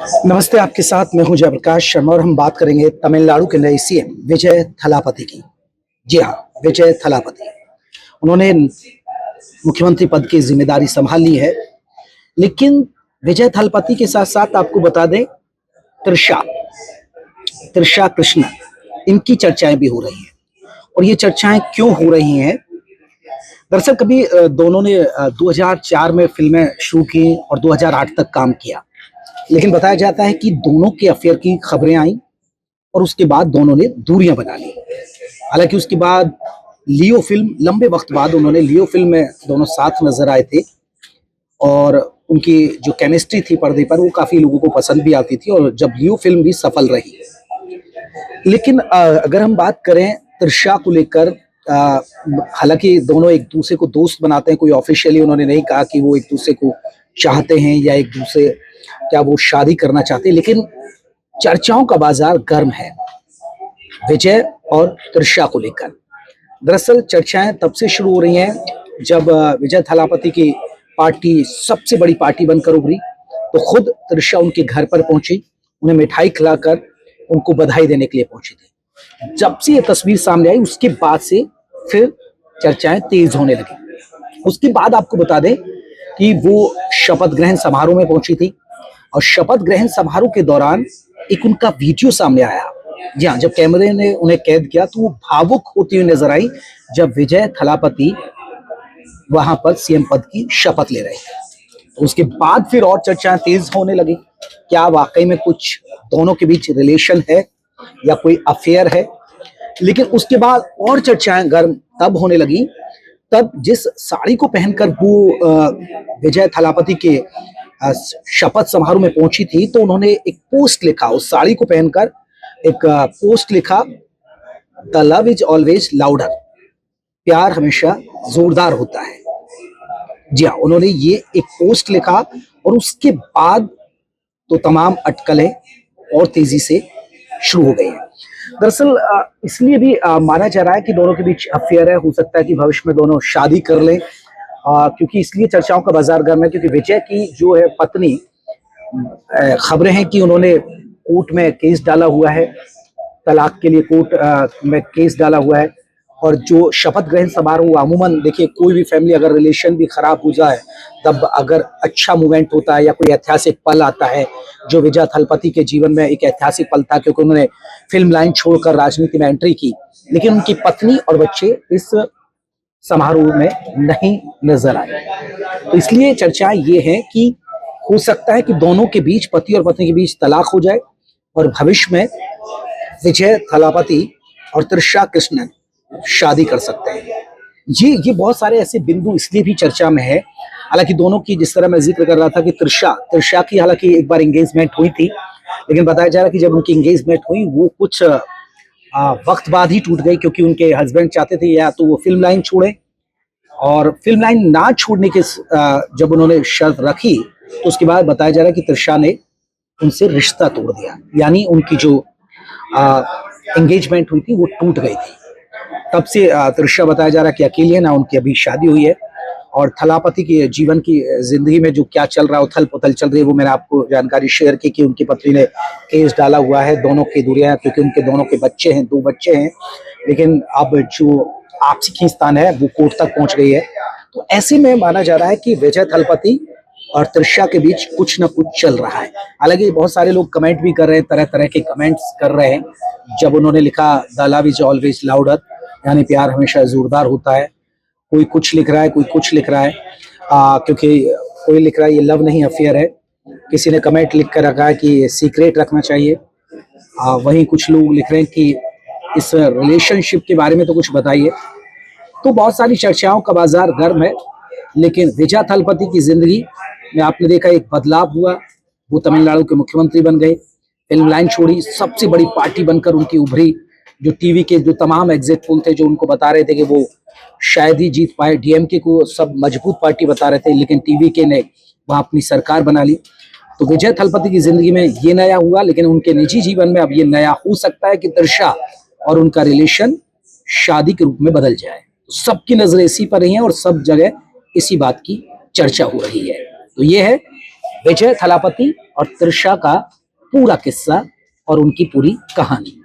नमस्ते, आपके साथ मैं हूं जयप्रकाश शर्मा और हम बात करेंगे तमिलनाडु के नए सीएम विजय थलापति की। जी हाँ, विजय थलापति। उन्होंने मुख्यमंत्री पद की जिम्मेदारी संभाल ली है, लेकिन विजय थलापति के साथ-साथ आपको बता दें त्रिशा त्रिशा कृष्णन, इनकी चर्चाएँ भी हो रही हैं। और ये चर्चाएँ क्यों हो रही हैं? दरअसल कभी दोनों ने 2004 में फ़िल्में शुरू की और 2008 तक काम किया। लेकिन बताया जाता है कि दोनों के अफेयर की खबरें आई और उसके बाद दोनों ने दूरियां बना ली। हालांकि उसके बाद लियो फिल्म, लंबे वक्त बाद उन्होंने लियो फिल्म में दोनों साथ नजर आए थे और उनकी जो केमिस्ट्री थी पर्दे पर वो काफी लोगों को पसंद भी आती थी और जब लियो फिल्म भी सफल रही। लेकिन अगर हम बात करें त्रिशा को लेकर, हालांकि दोनों एक दूसरे को दोस्त बनाते हैं, कोई ऑफिशियली उन्होंने नहीं कहा कि वो एक दूसरे को चाहते हैं या एक दूसरे क्या वो शादी करना चाहते हैं, लेकिन चर्चाओं का बाजार गर्म है विजय और त्रिशा को लेकर। दरअसल चर्चाएं तब से शुरू हो रही हैं जब विजय थलापति की पार्टी सबसे बड़ी पार्टी बनकर उभरी, तो खुद त्रिशा उनके घर पर पहुंची, उन्हें मिठाई खिलाकर उनको बधाई देने के लिए पहुंची थी। जब से ये तस्वीर सामने आई उसके बाद से फिर चर्चाएं तेज होने लगी। उसके बाद आपको बता दें कि वो शपथ ग्रहण समारोह में पहुंची थी और शपथ ग्रहण समारोह के दौरान एक उनका वीडियो सामने आया। जी हाँ, जब कैमरे ने उन्हें कैद किया तो वो भावुक होती हुई नजर आई जब विजय थलापति वहां पर सीएम पद की शपथ ले रहे थे। तो उसके बाद फिर और चर्चाएं तेज होने लगी, क्या वाकई में कुछ दोनों के बीच रिलेशन है या कोई अफेयर है। लेकिन उसके बाद और चर्चाएं गर्म तब होने लगी तब जिस साड़ी को पहनकर वो विजय थलापति के शपथ समारोह में पहुंची थी, तो उन्होंने एक पोस्ट लिखा, उस साड़ी को पहनकर एक पोस्ट लिखा, the love is always louder, प्यार हमेशा जोरदार होता है। जी हाँ, उन्होंने ये एक पोस्ट लिखा और उसके बाद तो तमाम अटकलें और तेजी से शुरू हो गई हैं। दरअसल इसलिए भी माना जा रहा है कि दोनों के बीच अफेयर है, हो सकता है कि भविष्य में दोनों शादी कर लें, क्योंकि इसलिए चर्चाओं का बाजार गर्म है क्योंकि विजय की जो है पत्नी, खबरें हैं कि उन्होंने कोर्ट में केस डाला हुआ है, तलाक के लिए कोर्ट में केस डाला हुआ है। और जो शपथ ग्रहण समारोह, अमूमन देखिए कोई भी फैमिली अगर रिलेशन भी खराब हो जाए तब अगर अच्छा मूवमेंट होता है या कोई ऐतिहासिक पल आता है, जो विजय थलपति के जीवन में एक ऐतिहासिक पल था क्योंकि उन्होंने फिल्म लाइन छोड़कर राजनीति में एंट्री की, लेकिन उनकी पत्नी और बच्चे इस समारोह में नहीं नजर आए। तो इसलिए चर्चा ये है कि हो सकता है कि दोनों के बीच, पति और पत्नी के बीच तलाक हो जाए और भविष्य में विजय थलापति और त्रिशा कृष्णन शादी कर सकते हैं। जी, ये बहुत सारे ऐसे बिंदु इसलिए भी चर्चा में है, हालांकि दोनों की, जिस तरह मैं जिक्र कर रहा था कि त्रिशा की हालांकि एक बार एंगेजमेंट हुई थी, लेकिन बताया जा रहा है कि जब उनकी एंगेजमेंट हुई वो कुछ वक्त बाद ही टूट गई क्योंकि उनके हस्बैंड चाहते थे या तो वो फिल्म लाइन छोड़े, और फिल्म लाइन ना छोड़ने के जब उन्होंने शर्त रखी तो उसके बाद बताया जा रहा है कि त्रिशा ने उनसे रिश्ता तोड़ दिया, यानी उनकी जो एंगेजमेंट हुई थी वो टूट गई थी। तब से त्रिशा, बताया जा रहा है कि अकेली है, ना उनकी अभी शादी हुई है। और थलापति की जीवन की जिंदगी में जो क्या चल रहा है, उथल पुथल चल रही है, वो मैंने आपको जानकारी शेयर की कि उनकी पत्नी ने केस डाला हुआ है, दोनों की दूरियां, क्योंकि उनके दोनों के बच्चे हैं, 2 बच्चे हैं, लेकिन अब जो आपसी खींचतान है वो कोर्ट तक पहुंच गई है। तो ऐसे में माना जा रहा है कि विजय थलपति और त्रिशा के बीच कुछ ना कुछ चल रहा है। हालांकि बहुत सारे लोग कमेंट भी कर रहे हैं, तरह तरह के कमेंट्स कर रहे हैं जब उन्होंने लिखा the love is always louder, यानी प्यार हमेशा जोरदार होता है। कोई कुछ लिख रहा है, कोई कुछ लिख रहा है, क्योंकि कोई लिख रहा है ये लव नहीं अफेयर है, किसी ने कमेंट लिख कर रखा है कि सीक्रेट रखना चाहिए। वहीं कुछ लोग लिख रहे हैं कि इस रिलेशनशिप के बारे में तो कुछ बताइए। तो बहुत सारी चर्चाओं का बाजार गर्म है, लेकिन विजय थलपति की जिंदगी में आपने देखा एक बदलाव हुआ, वो तमिलनाडु के मुख्यमंत्री बन गए, फिल्म लाइन छोड़ी, सबसे बड़ी पार्टी बनकर उनकी उभरी। जो टीवी के जो तमाम एग्जिट पोल थे जो उनको बता रहे थे कि वो शायद ही जीत पाए, डीएमके को सब मजबूत पार्टी बता रहे थे, लेकिन टीवी के ने वहां अपनी सरकार बना ली। तो विजय थलपति की जिंदगी में ये नया हुआ, लेकिन उनके निजी जीवन में अब ये नया हो सकता है कि त्रिशा और उनका रिलेशन शादी के रूप में बदल जाए। तो सबकी नजरें इसी पर रही हैं और सब जगह इसी बात की चर्चा हो रही है। तो ये है विजय थलापति और त्रिशा का पूरा किस्सा और उनकी पूरी कहानी।